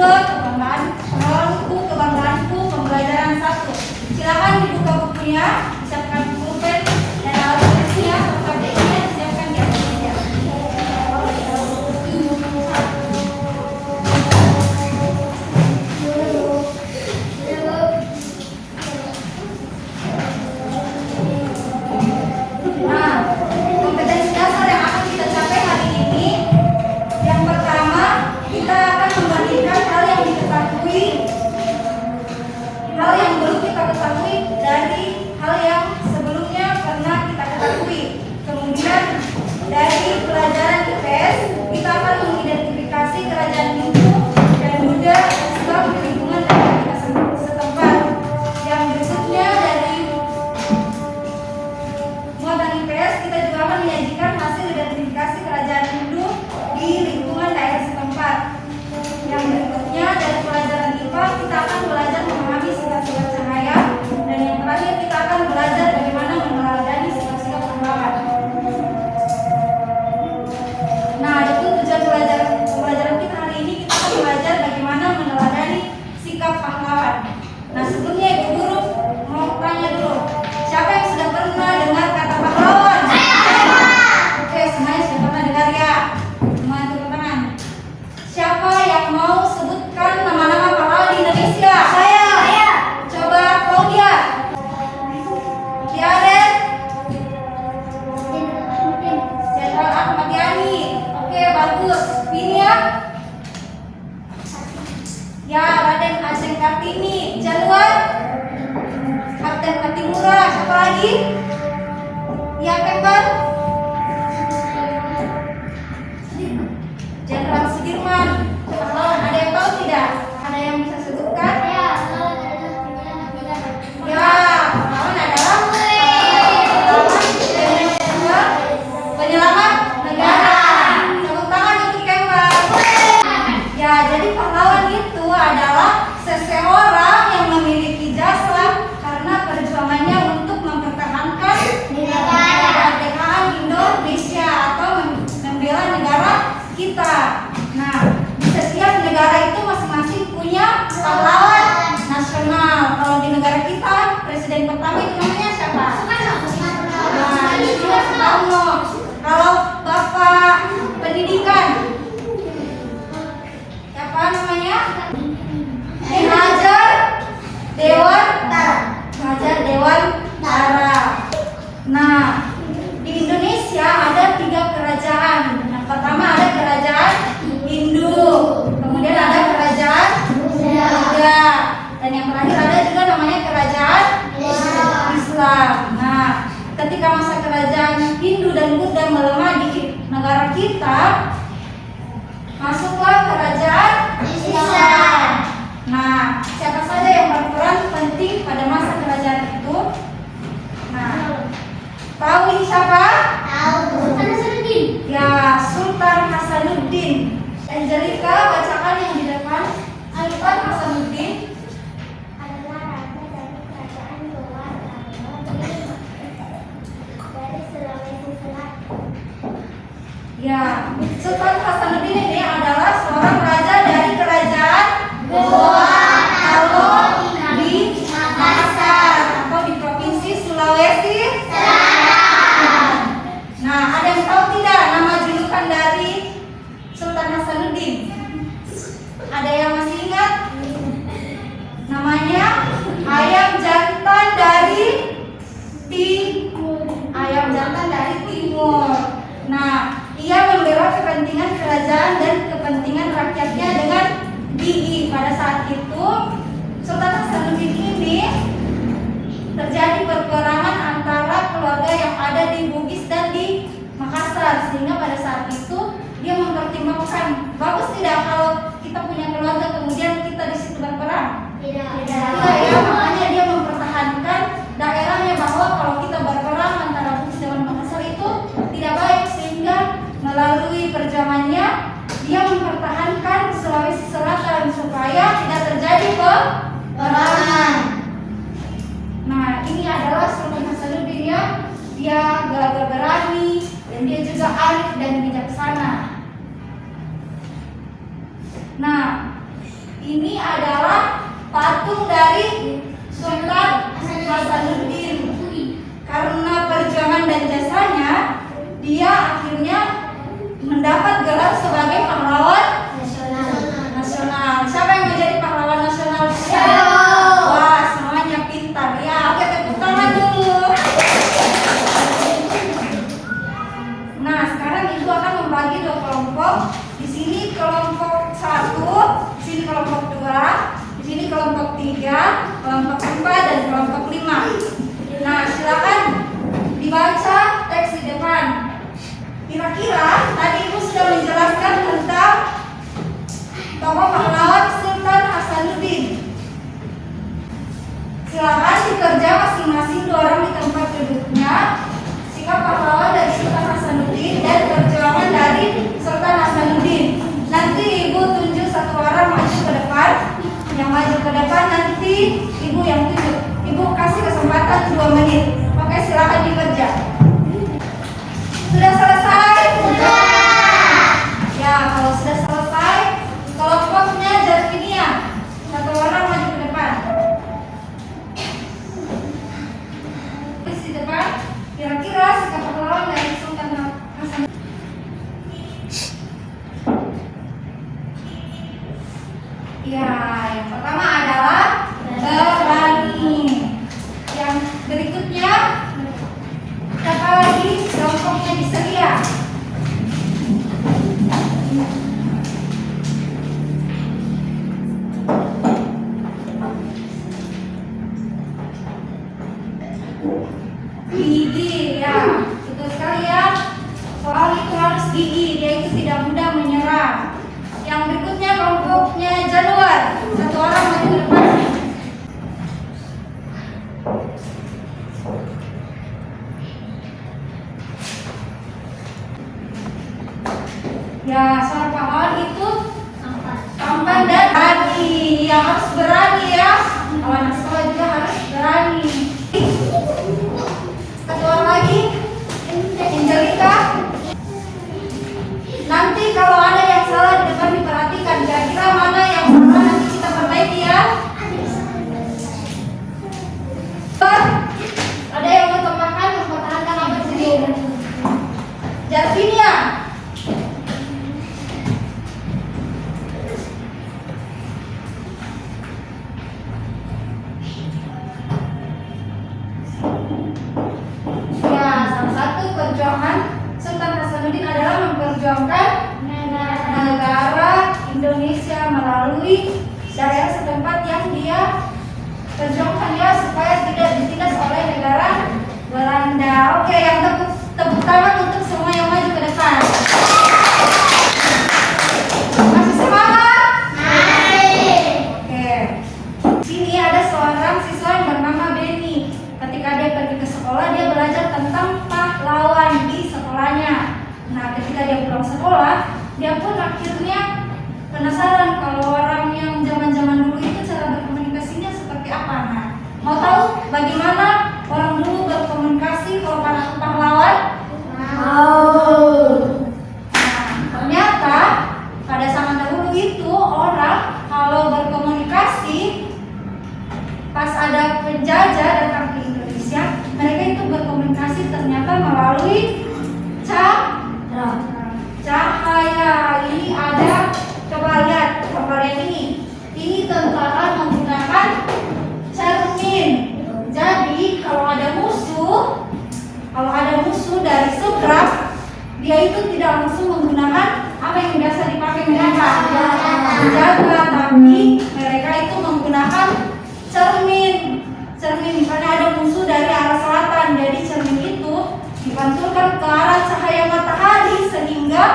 ke pengalamanku, kebanggaanku, pembelajaran 1. Silakan dibuka bukunya, siapkan pulpen dan alat tulisnya serta bukunya disiapkan di atas meja. Nah, kompetensi dasar yang akan kita capai hari ini, yang pertama kita akan membandingkan hal yang diketahui, hal yang belum kita ketahui dari hal yang sebelumnya pernah kita ketahui. Kemudian dari pelajaran IPS kita akan mengidentifikasi kerajaan Hindu dan Buddha Islam di lingkungan negara kita setempat. Yang berikutnya dari muatan IPS kita juga akan menyajikan hasil identifikasi kerajaan Hindu di lingkungan daerah setempat. Yang berikutnya dari pelajaran IPA kita akan belajar memahami sifat-sifat cahaya, dan yang terakhir kita akan belajar bagaimana meneladani sifat-sifat pahlawan. Nah, itu tujuan pelajaran kita hari ini. Kita akan belajar bagaimana meneladani sikap pahlawan. Nah, sebelumnya Ibu Guru mau tanya dulu, siapa yang sudah pernah dengar kata pahlawan? Oke, semuanya sudah pernah dengar ya? Semua turun tangan. Siapa yang mau sebutkan nama-nama pahlawan di Indonesia? Saya. Coba Claudia. Kiaren. Jenderal Ahmad Yani. Oke, bagus. Pinia. Ya, Raden Ajeng Kartini. Januar. Kapten Patimura. Siapa lagi? Ya, Pember. Jenderal Sudirman. Pahlawan, ada yang tahu tidak? Ada yang bisa sebutkan? Ya, pahlawan adalah penyelamat negara. Tepuk tangan untuk Kembar. Ya, jadi pahlawan itu adalah seseorang yang memiliki jasa karena perjuangannya untuk mempertahankan kemerdekaan Indonesia atau membela negara kita. Nah, di setiap negara itu masing-masing punya pahlawan nasional. Kalau di negara kita, presiden pertama itu namanya siapa? Nah, ini juga Soekarno. Kalau Bapak Pendidikan, siapa namanya? Hajar Dewantara. Nah, di Indonesia ada 3 kerajaan. Yang pertama ada kerajaan Hindu, kemudian ada kerajaan Buddha, dan yang terakhir ada juga namanya kerajaan Islam. Nah, ketika masa kerajaan Hindu dan Buddha melemah di negara kita, masuklah kerajaan Islam. Nah, siapa saja yang berperan penting pada masa kerajaan itu? Nah, tahu ini siapa? Ya, Sultan Hasanuddin. Angelica, bacakan yang di depan. Sultan Hasanuddin adalah raja dari kerajaan Goa dari Sulawesi Selatan. Ya, Sultan Hasanuddin ini adalah seorang raja dari kerajaan Goa di Makassar atau di provinsi Sulawesi Selatan. Nah, ada yang tahu tidak nama julukan dari Sultan Hasanuddin? Ada yang masih ingat? Namanya ayam jantan dari timur. Ayam jantan dari timur. Nah, ia membela kepentingan kerajaan dan kepentingan rakyatnya dengan gigih. Pada saat itu, Sultan Hasanuddin ini terjadi peperangan antara keluarga yang ada di Bugis dan di Makassar, sehingga pada saat itu dia mempertimbangkan, bagus tidak kalau kita punya keluarga kemudian kita di situ berperang? Tidak. Ya, makanya dia mempertahankan daerahnya, bahwa kalau kita berperang antara Bugis dengan Makassar itu tidak baik, sehingga melalui perjuangannya dia mempertahankan Sulawesi Selatan supaya tidak terjadi peperangan. Nah, ini adalah Sultan Hasanuddin ya. Dia gagah berani dan dia juga arif dan bijaksana. Nah, Ini adalah patung dari Sultan Hasanuddin. Karena perjuangan dan jasanya, dia akhirnya mendapat gelar sebagai pahlawan nasional. Siapa yang menjadi pahlawan nasional? Wah, semuanya pintar ya. Oke, tepuk tangan dulu. Nah, sekarang ibu akan membagi dua kelompok. Di sini kelompok 1, di sini kelompok 2, di sini kelompok 3, kelompok 4 dan kelompok 5. Nah, silakan dibaca teks di depan. Kira-kira tadi ibu sudah menjelaskan tentang tokoh pahlawan Sultan Hasanuddin. Silakan dikerja masing-masing dua orang di tempat duduknya. Sikap pahlawan dari Sultan Hasanuddin dan perjuangan dari Sultan Hasanuddin. Nanti ibu tunjuk satu orang maju ke depan. Yang maju ke depan nanti ibu yang tunjuk. Ibu kasih kesempatan 2 menit. Oke, silakan dikerja. Sudah selesai? Sudah. Ya, kalau sudah selesai, kelompoknya Jarvinia. Satu orang maju ke depan. Di depan, kira-kira sikap pahlawan dari Sultan Hasanuddin. Ya, yang pertama adalah berani. Yang berikutnya, siapa lagi? Kelompoknya Biseria. Gigi, ya, betul sekali ya. Soal itu harus gigi, dia itu tidak mudah menyerah. Yang berikutnya kelompoknya Januar. Satu orang maju ke depan. Ya, soal pahlawan itu tampan dan berani. Ya, harus berani ya. Kalau anak sekolah juga harus berani. Satu orang lagi, Angelica. Nanti kalau ada yang salah di depan diperhatikan. Kira-kira mana yang salah nanti kita perbaiki ya. Ada yang mau tambahkan, mempertahankan apa di sini? Jarvinia. Ya, salah satu perjuangan Sultan Hasanuddin adalah memperjuangkan negara Indonesia melalui daerah setempat yang dia perjuangkan ya, supaya tidak ditindas oleh negara Belanda. Oke, yang tepuk tangan untuk semua yang maju ke depan. Masih semangat? Masih. Oke. Sini ada seorang siswa yang bernama Benny. Ketika dia pergi ke sekolah, dia belajar tentang pahlawan di sekolahnya. Nah, ketika dia pulang sekolah, dia pun akhirnya penasaran kalau orang yang zaman-zaman dulu itu cara berkomunikasinya seperti apa. Nah, mau tahu bagaimana orang dulu berkomunikasi kalau para pahlawan? Nah, ternyata pada zaman dahulu itu orang kalau berkomunikasi pas ada penjajah datang ke Indonesia, mereka itu berkomunikasi ternyata melalui cahaya. Ini ada, coba lihat gambar yang ini. Ini tentara menggunakan cermin. Jadi kalau ada musuh dari seberang, dia itu tidak langsung menggunakan apa yang biasa dipakai mereka, senjata, tapi mereka itu menggunakan cermin. Misalnya ada musuh dari arah selatan, jadi cermin itu dipantulkan ke arah cahaya matahari sehingga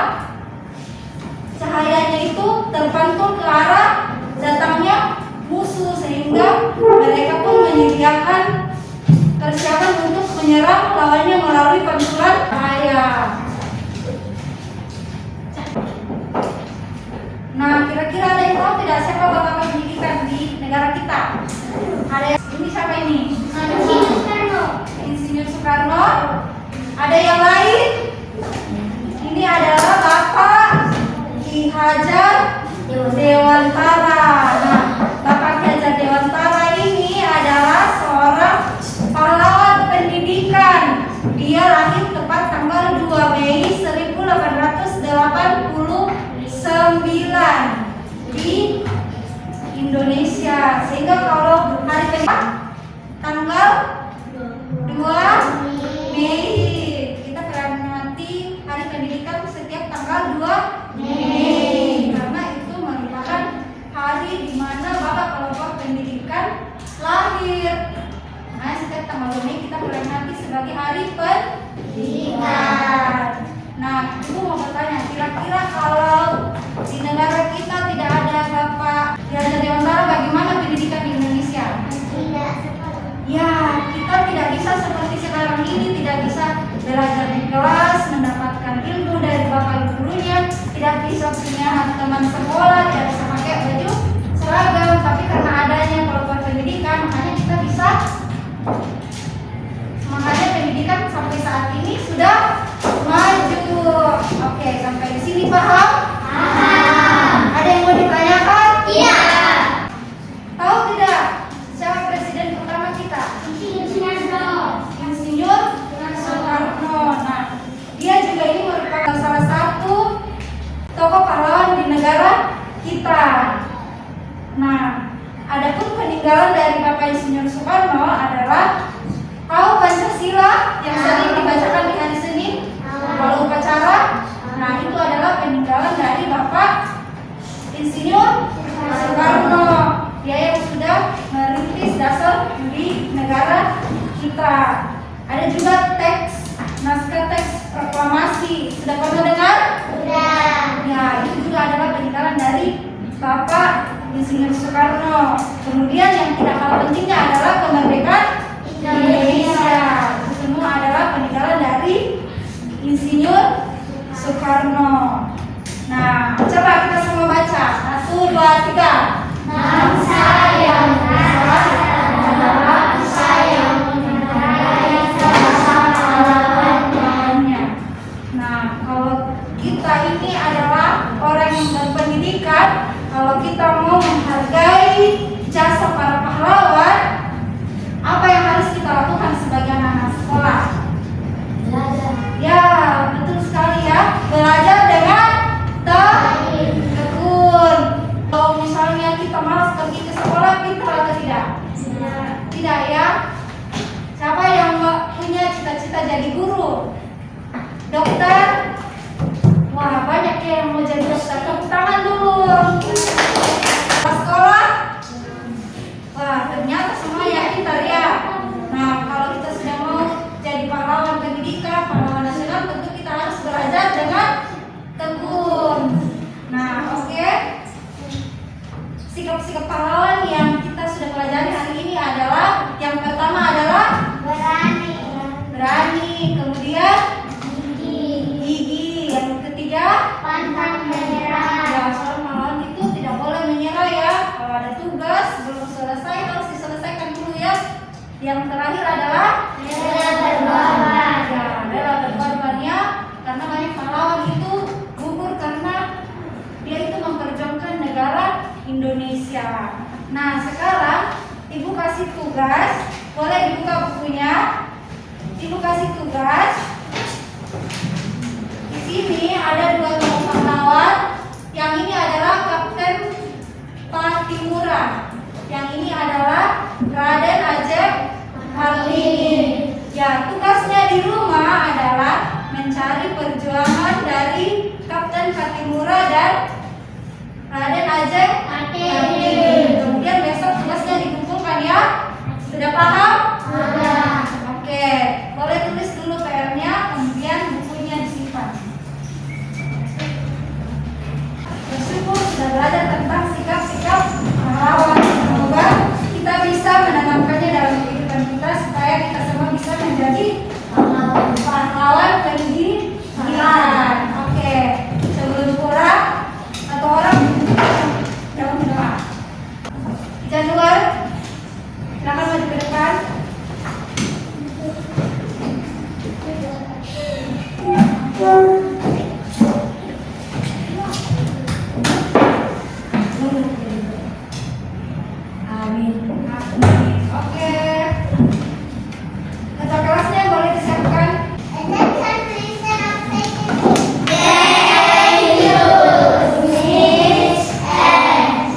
cahayanya itu terpantul ke arah datangnya musuh, sehingga mereka pun menyediakan persiapan untuk menyerang lawannya melalui pantulan cahaya. Nah, kira-kira ada yang tahu tidak siapa bapak pendidikan di negara kita? Ada yang ini, siapa ini? Insinyur Soekarno. Ada yang lain? Ini adalah Bapak Ki Hajar Dewantara. Indonesia. Sehingga kalau hari pendidikan tanggal 2 Mei, kita peringati hari pendidikan setiap tanggal 2 Mei, karena itu merupakan hari di mana Bapak Kelompok Pendidikan lahir. Nah, setiap tanggal 2 Mei kita peringati sebagai hari pendidikan. Nah, Ibu mau bertanya, kira-kira kalau di negara kita tidak ada Bapak Raja Dewantara, bagaimana pendidikan di Indonesia? Tidak seperti Ya, kita tidak bisa seperti sekarang ini, tidak bisa belajar di kelas, mendapatkan ilmu dari bapak ibu gurunya, tidak bisa punya teman sekolah, tidak bisa pakai baju seragam. Tapi karena adanya kelompok pendidikan, makanya pendidikan sampai saat ini sudah maju. Oke, sampai di sini paham? Ada yang mau ditanyakan? Tidak. Tahu tidak siapa presiden pertama kita? Insinyur Soekarno. Nah, dia juga ini merupakan salah satu tokoh pahlawan di negara kita. Nah, adapun peninggalan dari Bapak Insinyur Soekarno adalah tahu Pancasila yang sering dibacakan di hari Senin kalau upacara. Nah, itu adalah peninggalan dari Bapak Insinyur Soekarno. Dia yang sudah merintis dasar di negara kita. Ada juga naskah teks proklamasi. Sudah pernah dengar? Sudah. Ya, itu juga adalah peninggalan dari Bapak Insinyur Soekarno. Kemudian yang tidak kalah pentingnya adalah kemerdekaan Indonesia. Itu semua adalah peninggalan dari Insinyur Soekarno. Nah, coba kita semua baca. 1, 2, 3. Bangsa yang besar adalah bangsa yang menyadari rasa pahlawannya. Nah, kalau kita ini adalah orang yang berpendidikan, kalau kita mau menghargai jasa para pahlawan, apa yang harus kita lakukan sebagai anak sekolah? Belajar. Ya, betul sekali ya. Belajar dengan tekun. Kalau misalnya kita malas pergi ke sekolah, pintar atau tidak? Tidak ya. Siapa yang punya cita-cita jadi guru? Dokter? Wah, banyak ya yang mau jadi dokter. Tepuk tangan dulu. Sekolah? Wah, ternyata semuanya pintar ya. Nah, kalau kita sudah mau jadi pahlawan pendidikan, pahlawan nasional, tentu kita harus belajar dengan tekun. Nah, oke. Sikap-sikap pahlawan yang kita sudah pelajari hari ini adalah, yang pertama adalah berani, kemudian gigi, yang ketiga Pantang menyerah. ya, seorang pahlawan itu tidak boleh menyerah ya. Kalau ada tugas belum selesai harus diselesaikan dulu ya. Yang terakhir adalah Rela berkorban. ya, rela berkorban ya, karena banyak pahlawan itu gugur karena dia itu memperjuangkan negara Indonesia. Nah, sekarang Ibu kasih tugas, boleh dibuka bukunya. Ibu kasih tugas. Di sini ada 2 tokoh pahlawan. Yang ini adalah Kapten Patimura. Yang ini adalah Raden Ajeng Kartini. Ya, tugasnya di rumah adalah mencari perjuangan dari Kapten Patimura dan Raden Ajeng Kartini. Kemudian besok tugasnya dikumpulkan ya. Sudah paham? Sudah. Oke, boleh tulis dulu PR-nya, kemudian bukunya disimpan. Bersyukur sudah belajar tentang sikap-sikap pahlawan. Semoga kita bisa menanamkannya dalam kehidupan kita supaya kita semua bisa menjadi pahlawan pendidikan. Oke, sebelum kurang satu orang dalam doa. Januar, silakan maju ke depan. Amin. Oke. Ketua kelasnya boleh disiapkan. Attention please, stand up, take it. Thank you, Miss and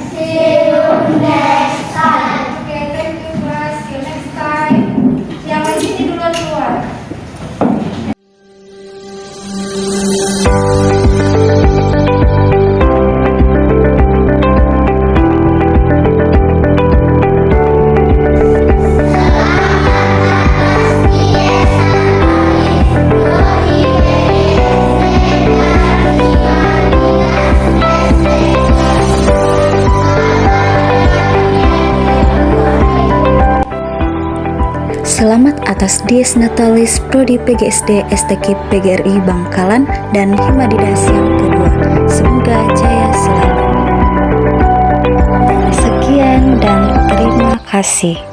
Selamat atas Dies Natalis Prodi PGSD STQ PGRI Bangkalan dan Himadidas yang kedua. Semoga jaya selalu. Sekian dan terima kasih.